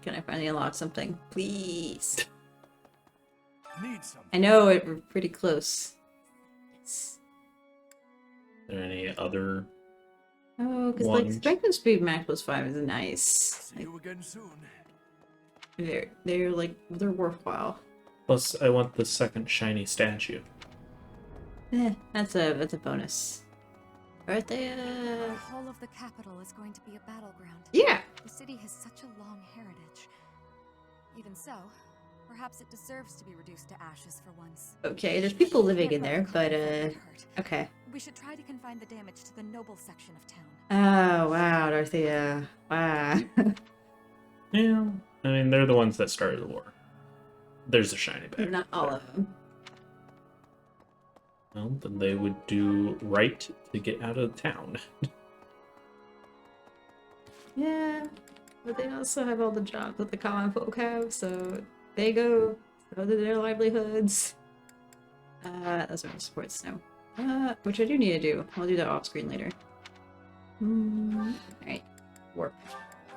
Can I finally unlock something? Please. Need some. I know we're pretty close. Yes. Are there any other Oh, because like ones? strength and speed max plus 5 is nice. See you again soon. They're like they're worthwhile. Plus, I want the second shiny statue. That's a bonus. Aren't they? The whole of the capital is going to be a battleground. Yeah. The city has such a long heritage. Even so, perhaps it deserves to be reduced to ashes for once. Okay, there's people living in there, but okay. We should try to confine the damage to the noble section of town. Oh wow, Dorothea. Wow. Yeah, I mean, they're the ones that started the war. There's a shiny back. Not all of them. Well, then they would do right to get out of town. Yeah, but they also have all the jobs that the common folk have, so they go, so do their livelihoods. Those are sports now. Which I do need to do. I'll do that off screen later. Alright. Warp.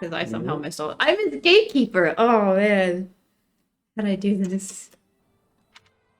Because I somehow missed all. I'm in the gatekeeper! Oh man. How'd I do this?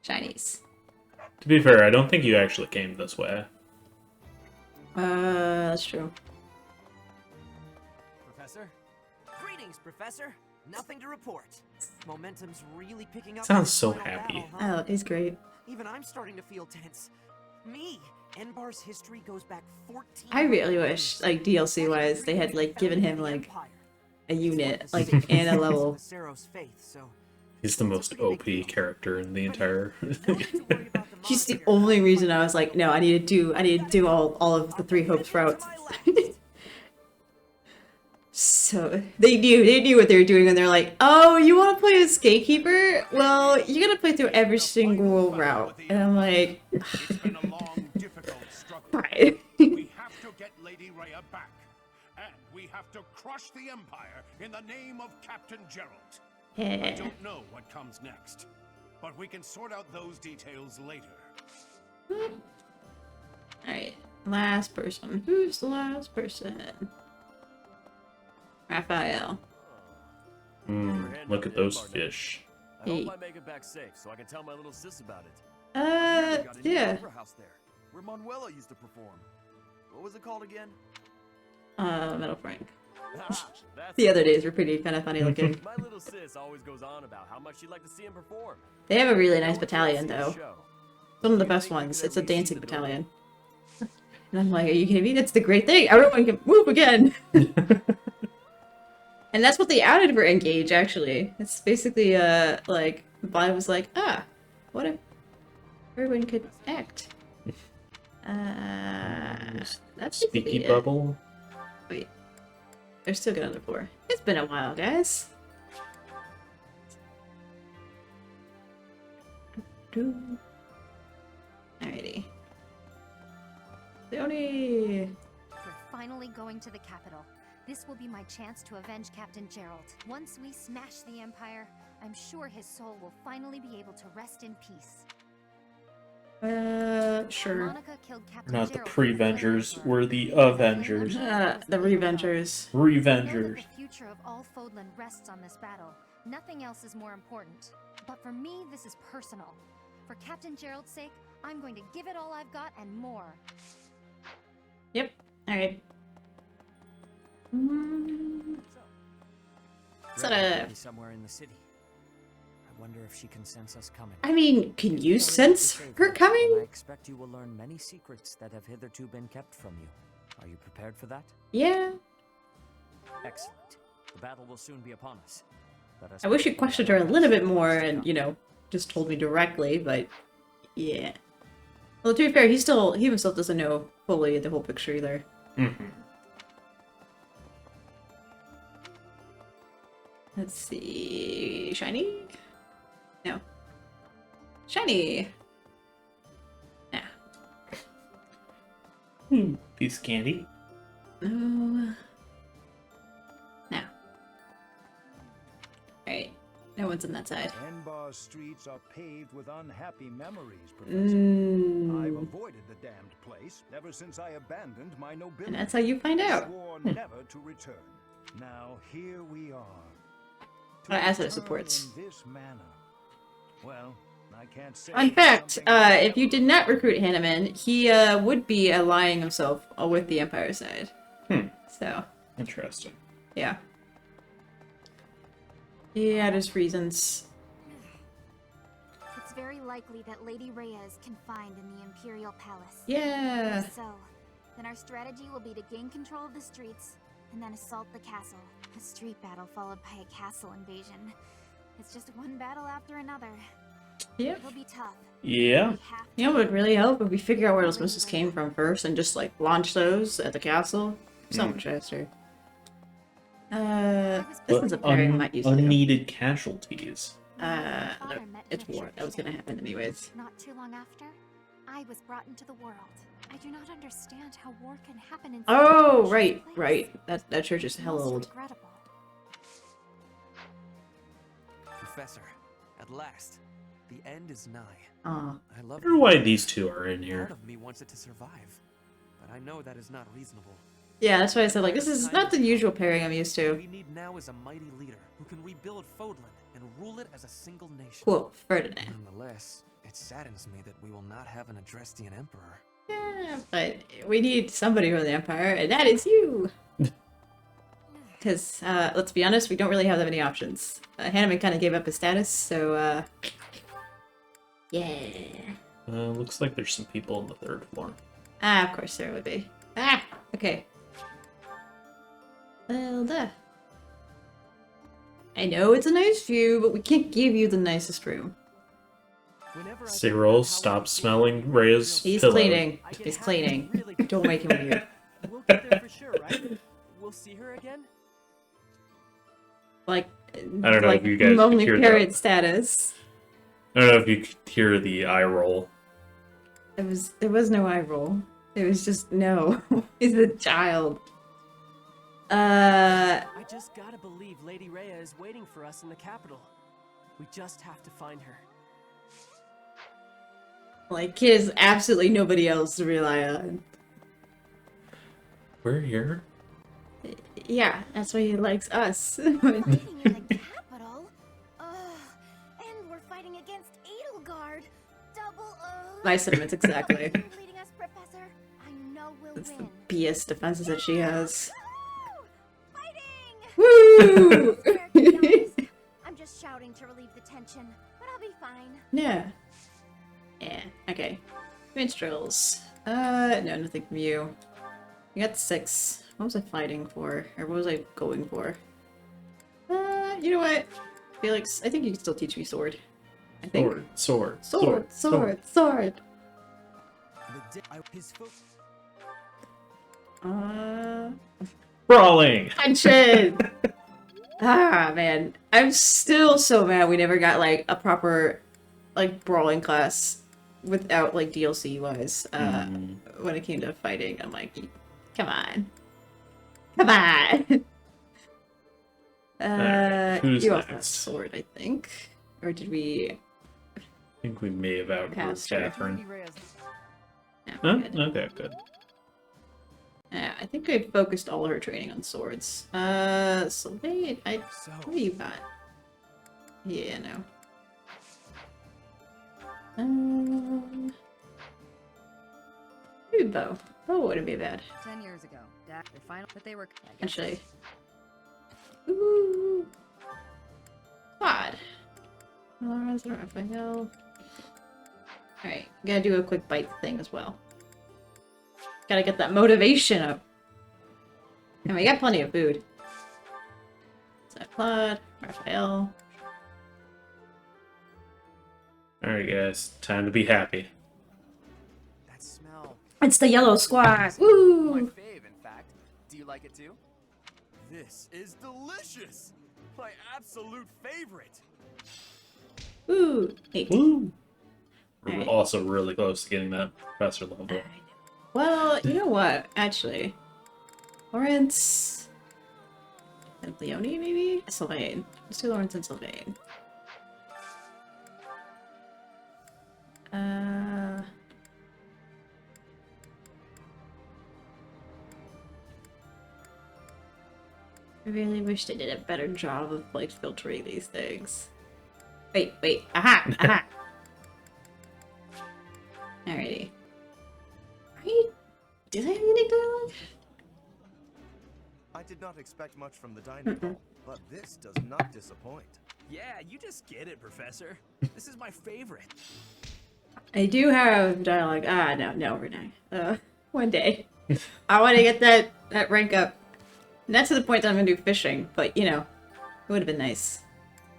Shinies. To be fair, I don't think you actually came this way. That's true. Professor? Greetings, Professor. Nothing to report. Momentum's really picking up. Sounds so in the final happy. battle, huh? Oh, he's great. Even I'm starting to feel tense. Me! Enbar's history goes back 14. I really wish, like, DLC wise, they had, like, given him, like, a unit, like, and a level. He's the most OP character in the entire. He's the only reason I was like, no, I need to do all of the Three Hopes routes. So they knew what they were doing when they're like, oh, you want to play as Gatekeeper? Well, you gotta play through every single route. And I'm like, fine. We have to get Lady Rhea back, and we have to crush the Empire in the name of Captain Gerald. I Yeah. don't know what comes next, but we can sort out those details later. Alright, last person. Who's the last person? Raphael. Look at those fish. I hope I make it back safe so I can tell my little sis about it. Yeah. House there, where Manuela used to perform. What was it called again? Metal Frank. That's The other days were pretty kind of funny looking. My little sis always goes on about how much she'd like to see him perform. They have a really nice battalion, though. One of the best ones. It's a dancing battalion. And I'm like, are you kidding me? That's the great thing. Everyone can move again. And that's what they added for Engage, actually. It's basically, like, Vibe was like, what if everyone could act? That's Speaky basically it. bubble. Wait. They're still good on the floor. It's been a while, guys. Alrighty. Leonie! We're finally going to the capital. This will be my chance to avenge Captain Gerald. Once we smash the Empire, I'm sure his soul will finally be able to rest in peace. Sure. Monica killed Captain Not the Gerald Pre-Vengers, with we're the Avengers. The Revengers. I know that Revengers. the future of all Fodlan rests on this battle. Nothing else is more important. But for me, this is personal. For Captain Gerald's sake, I'm going to give it all I've got and more. Yep. Alright. Sort of. Somewhere in the city. I wonder if she can sense us coming. I mean, can you sense her I coming? expect you will learn many secrets that have hitherto been kept from you. Are you prepared for that? Yeah. Excellent. The battle will soon be upon us. Let us I wish you prepare questioned her a ourselves little bit for more what is to and, come. you know, just told me directly, but yeah. Well, to be fair, he himself doesn't know fully the whole picture either. Let's see. Shiny? No. Shiny! Nah. Piece of candy. No. No. Alright. No one's on that side. Enbar's streets are paved with unhappy memories, Professor. I've avoided the damned place ever since I abandoned my nobility. And that's how you find out. Swore never to return. Now here we are. asset return supports. in this manner. Well, I can't say In that fact, something if you did not recruit Hanneman, he would be allying himself with the Empire side. Hmm. So, Interesting. yeah. He had his reasons. It's very likely that Lady Rhea is confined in the Imperial Palace. Yeah. If so, then our strategy will be to gain control of the streets and then assault the castle. A street battle followed by a castle invasion. It's just one battle after another. Yep. It'll be tough. Yeah. We have You know what would really help if we figure out where those Lady missiles Rhea. came from first and just like launch those at the castle. So much faster. This is a pairing I might use too. Unneeded casualties. My No, father met it's in a war. church That was gonna there. happen anyways. Not too long after, I was brought into the world. I do not understand how war can happen in such a Oh, precious right, place. right. That church is Most hella old. regrettable. Professor, at last, the end is nigh. Aw. I love I wonder why these two are in here. Part of me wants it to survive, but I know that is not reasonable. Yeah, that's why I said like this is not the usual pairing I'm used What to. we need now is a mighty leader who can rebuild Fodlan and rule it as a single nation. Quote Ferdinand. Nonetheless, it saddens me that we will not have an Adrestian emperor. Yeah, but we need somebody from the Empire, and that is you. Because let's be honest, we don't really have that many options. Hanneman kind of gave up his status, so yeah. Looks like there's some people on the third floor. Ah, of course there would be. Ah, okay. Well, duh. I know it's a nice view, but we can't give you the nicest room. Whenever I Cyril, stop smelling Rhea's He's pillow. cleaning. I get He's happy cleaning. really good. Don't make him weird. We'll get there for sure, right? We'll see her again? Like, I don't know like if you guys could lonely hear parrot that. status. I don't know if you could hear the eye roll. There was no eye roll. It was just no. He's a child. I just gotta believe Lady Rhea is waiting for us in the capital. We just have to find her. Like, he has absolutely nobody else to rely on. We're here. Yeah, that's why he likes us. Fighting in the capital? And we're fighting against Edelgard. Double My sentiments exactly. leading us, Professor. I know we'll It's the win. BS defenses that she has. Woo! Fighting! Woo! Swear to be honest, I'm just shouting to relieve the tension, but I'll be fine. Yeah. Yeah, okay. Minstrels. No, nothing from you. You got 6. What was I fighting for? Or what was I going for? You know what? Felix, I think you can still teach me sword. I think. Sword. His foot. Brawling! Tension! Ah, man. I'm still so mad we never got, like, a proper, like, brawling class without, like, DLC-wise, when it came to fighting. I'm like, come on. Come on! who's you also have next? sword, I think. Or did we... I think we may have outgrown Passed her. Catherine. No, Huh? good. Okay, good. Yeah, I think I focused all her training on swords. Sylvain, what do you got? Yeah, no. Maybe bow. Bow wouldn't be bad. 10 years ago, Dad, they finally, but they were. Actually. Ooh. Quad. Lawrence, Raphael. Alright, gotta do a quick bite thing as well. Gotta get that motivation up. And we got plenty of food. So Claude, Raphael. Alright, guys. Time to be happy. That smell. It's the yellow squad! My Woo! fave, in fact. Do you like it too? This is delicious! My absolute favorite! Woo! 8. Woo! We're Alright. also really close to getting that professor level. Well, you know what? Actually. Lawrence... and Leone, maybe? Sylvain. Let's do Lawrence and Sylvain. I really wish they did a better job of like filtering these things. Wait, wait, aha, aha. Alrighty. Did I have anything dialogue? I did not expect much from the dining hall, but this does not disappoint. Yeah, you just get it, Professor. This is my favorite. I do have dialogue. Ah, no, Renee. One day. I want to get that rank up. Not to the point that I'm gonna do fishing, but you know, it would have been nice.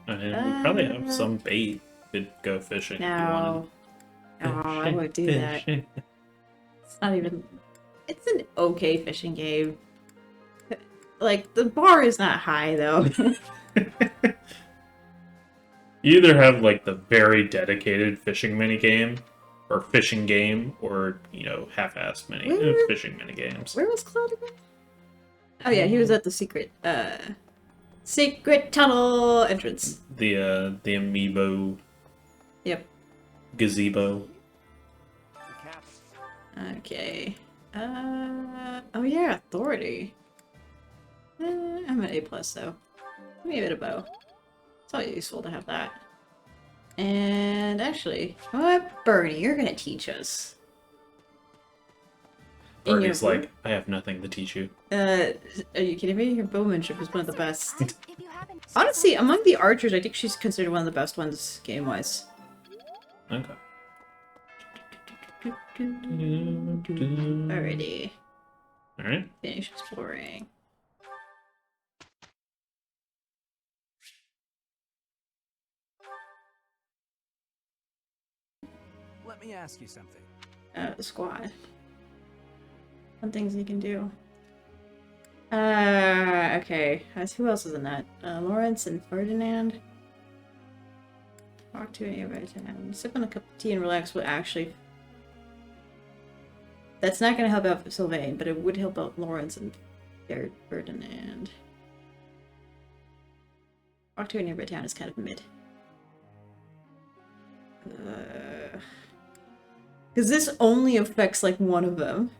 I mean, we probably have some bait. Could go fishing if you No. wanted. Oh, I won't do that. It's not even... It's an okay fishing game. Like, the bar is not high, though. You either have, like, the very dedicated fishing minigame, or fishing game, or, you know, half-assed fishing minigames. Where was Cloud again? Oh yeah, he was at the secret tunnel entrance. The amiibo Yep. gazebo. Okay. Oh yeah, authority. I'm an A+ though. Give me a bit of bow. It's all useful to have that. And actually, you know what? Bernie, you're gonna teach us. Bernie's like, I have nothing to teach you. Are you kidding me? Your bowmanship is one of the best. Honestly, among the archers, I think she's considered one of the best ones game-wise. Okay. Alrighty. Alright. Finish exploring. Let me ask you something. The squad. Some things you can do. Okay. Who else is in that? Lawrence and Ferdinand. Talk to any right now. Sip on a cup of tea and relax will actually... That's not going to help out Sylvain, but it would help out Lawrence and Ferdinand. Walk to a nearby town is kind of mid. Because this only affects, like, one of them.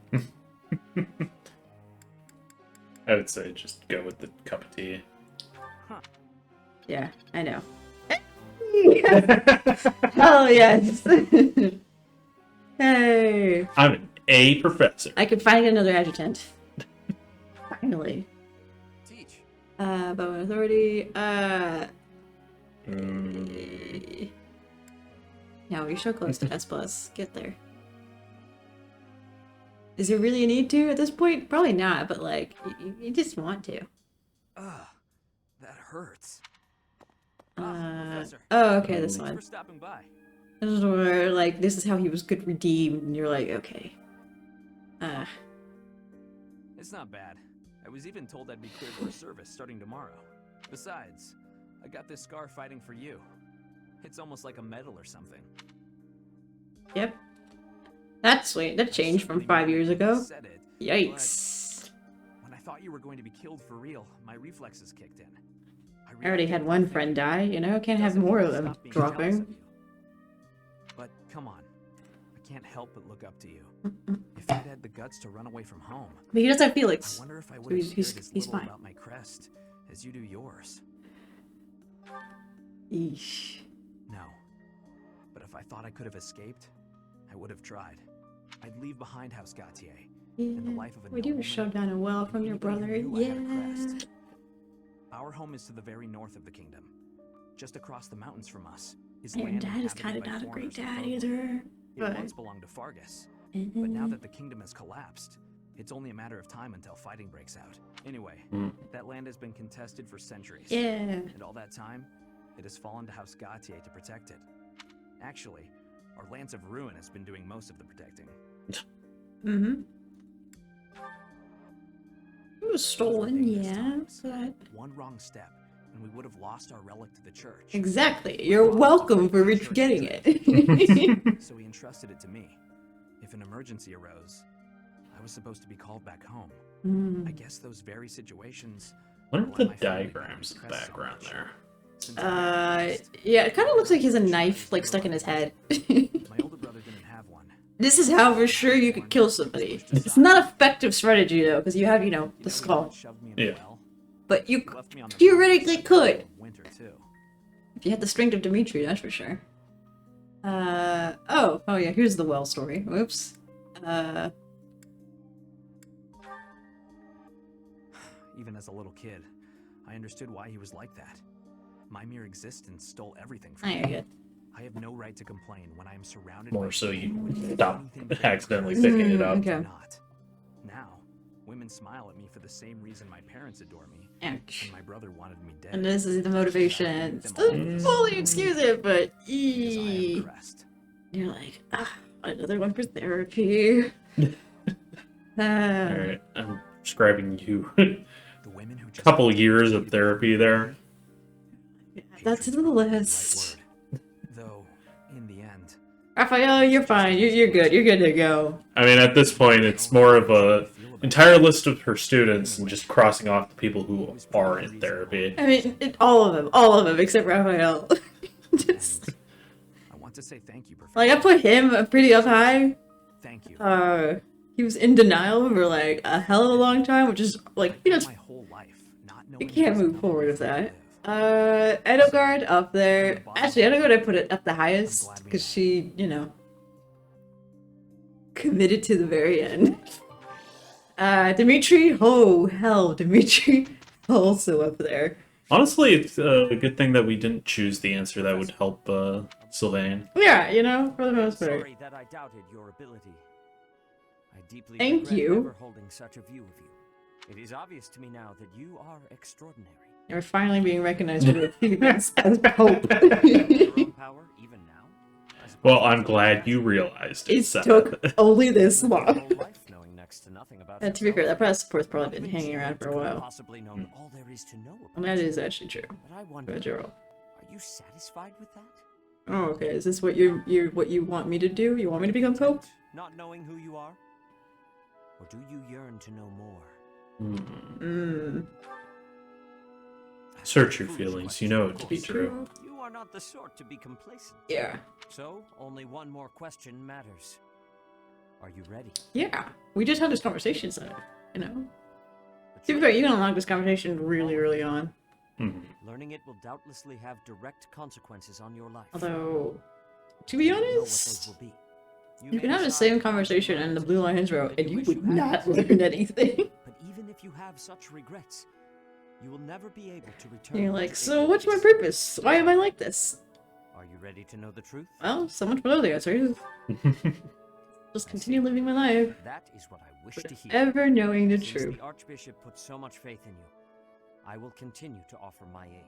I would say just go with the cup of tea. Huh. Yeah, I know. Hell yes! Hey! I'm an A professor. I could finally get another adjutant. Finally. Teach. Bow and authority. No, you're so close to S+. Get there. Is there really a need to at this point? Probably not, but like, you just want to. Ugh, that hurts. Professor. Oh, okay, this Thanks one. for stopping by. This is where, like, this is how he was good redeemed, and you're like, okay. It's not bad. I was even told I'd be cleared for service starting tomorrow. Besides, I got this scar fighting for you. It's almost like a medal or something. Yep. That's sweet. That changed from 5 years ago. Said it, Yikes. when I thought you were going to be killed for real, my reflexes kicked in. I already had one friend die, you know? Can't have more of them dropping. But come on. I can't help but look up to you. If I'd had the guts to run away from home, But he does have I Felix. wonder if I So would have he's cared as he's little fine. about my crest as you do yours. Eesh. No. But if I thought I could have escaped, I would have tried. I'd leave behind House Gautier. And the life of a Would you nobleman, shove down a well and from your anybody brother? who knew I had a Yeah. crest. Our home is to the very north of the kingdom. Just across the mountains from us is Your land dad is inhabited kind of by not a great foreigners and dad folk. either. It But once belonged to Fargus, but now that the kingdom has collapsed, it's only a matter of time until fighting breaks out. Anyway, that land has been contested for centuries. yeah. And all that time, it has fallen to House Gautier to protect it. Actually, our Lance of Ruin has been doing most of the protecting. Mm-hmm. It was stolen, dangerous yeah, times. but... One wrong step, and we would have lost our relic to the church. Exactly. You're welcome for getting it. So he entrusted it to me. If an emergency arose, I was supposed to be called back home. I guess those very situations. What are are why the my family diagrams in the values crest so background much. there? Since I realized Yeah, it kind of looks like he has a knife, like, stuck in his head. my older brother didn't have one. This is how for sure you could kill somebody. It's not effective strategy, though, because you have, you know, the skull. Shoved me in the Yeah. well. but you Left me on the theoretically mountain could. Winter too. If you had the strength of Dimitri, that's for sure. Oh yeah, here's the well story. Whoops. Even as a little kid, I understood why he was like that. My mere existence stole everything from I me. get it. I have no right to complain when I am surrounded More by so people who you would do stop anything but accidentally impress picking it me. up. Okay. Not. Now, women smile at me for the same reason my parents adore me, Ouch. and my brother wanted me dead. And this is the motivation. Them Still all for the fully same excuse reason, it, but because I am eee. oppressed. You're like, another one for therapy. Alright, I'm prescribing you The women who a just couple years of therapy there. That's Hatred's in the probably right list. word. Though, in the end, Raphael, you're fine. You're good. You're good to go. I mean, at this point, it's more of a entire list of her students and just crossing off the people who are in therapy. I mean, all of them, except Raphael. Just, I want to say thank you, Professor. like, I put him pretty up high. Thank you. He was in denial for like a hell of a long time, which is like, you know, My whole life, not you knowing can't there's move another forward with life to that. live. Edogard up there. Actually, Edogard I put it up the highest because she, you know, committed to the very end. Dimitri, oh hell, Dimitri also up there. Honestly, it's a good thing that we didn't choose the answer that would help Sylvain. Yeah, you know, for the most part. Sorry that I doubted your ability. I deeply Thank regret you. never holding such a view of you. It is obvious to me now that you are extraordinary. You're finally being recognized for your achievements as Pope. Your own power, even now. I suppose Well, it's I'm not glad bad. you realized It it. Seth. took only this Lived your long. whole life knowing next to nothing about To be fair, yourself. that press support's probably been Even hanging around Gerald for a could have while. Possibly known all there is to know about And that you. is actually true. But I wonder, For Gerald. are you satisfied with that? Oh, okay. Is this what what you want me to do? You want me to become Pope? Not knowing who you are? Or do you yearn to know more? Search your feelings. You know it to be true. You are not the sort to be complacent. Yeah. So, only one more question matters. Are you ready? Yeah. We just had this conversation, so, you know. The To be fair, you can unlock this conversation really early on. Learning it will doubtlessly have direct consequences on your life. Although, to be You know what those honest, will be. you can may have the decide same to conversation learn in the what Blue it Lions is row, that and you wish would had not yesterday. learn anything. But even if you have such regrets, you will never be able to return. And you're to like, so what's my ignorance. purpose? Why am I like this? Are you ready to know the truth? Well, so much below the answer. Just continue living my life, That is what I wish to hear. ever knowing the Since truth. the Archbishop put so much faith in you, I will continue to offer my aid.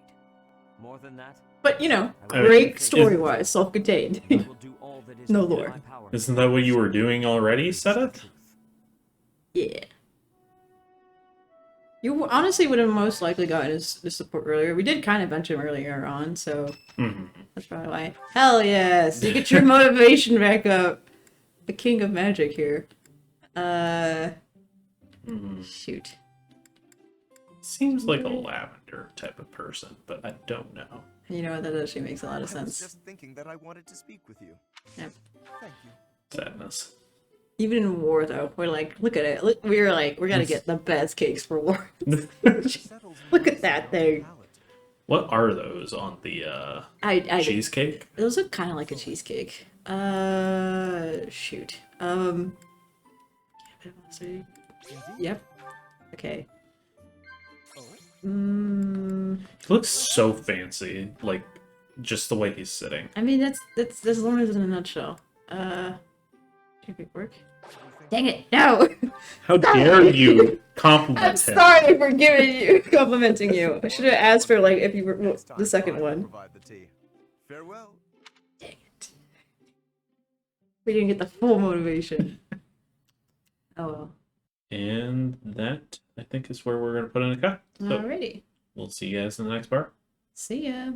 More than that, But, you know, I will great take story-wise, self-contained. I will do all that is No within lore. my power. Isn't that what you were doing already, Seth? Yeah. You honestly would have most likely gotten his support earlier. We did kind of mention him earlier on, so that's probably why. Hell yes! You get your motivation back up. The king of magic here. Shoot. Seems like a lavender type of person, but I don't know. You know what? That actually makes a lot of I was sense. just thinking that I wanted to speak with you. Yep. Thank you. Sadness. Even in war, though, we're like, look at it. Look, we're like, we're gonna get the best cakes for war. Settles Look at nicely that on thing. the palate. What are those on the I cheesecake? Those look kind of like a cheesecake. Shoot. Yep. Okay. It looks so fancy, like just the way he's sitting. I mean, that's Lawrence in a nutshell. Can it work? Dang it! No. How dare you I'm compliment him? sorry for complimenting you. I should have asked for like if you were Next time the second I will one. Provide the tea. Farewell. Dang it. We didn't get the full motivation. Oh well. And that, I think, is where we're going to put in a cut. So Alrighty. we'll see you guys in the next part. See ya.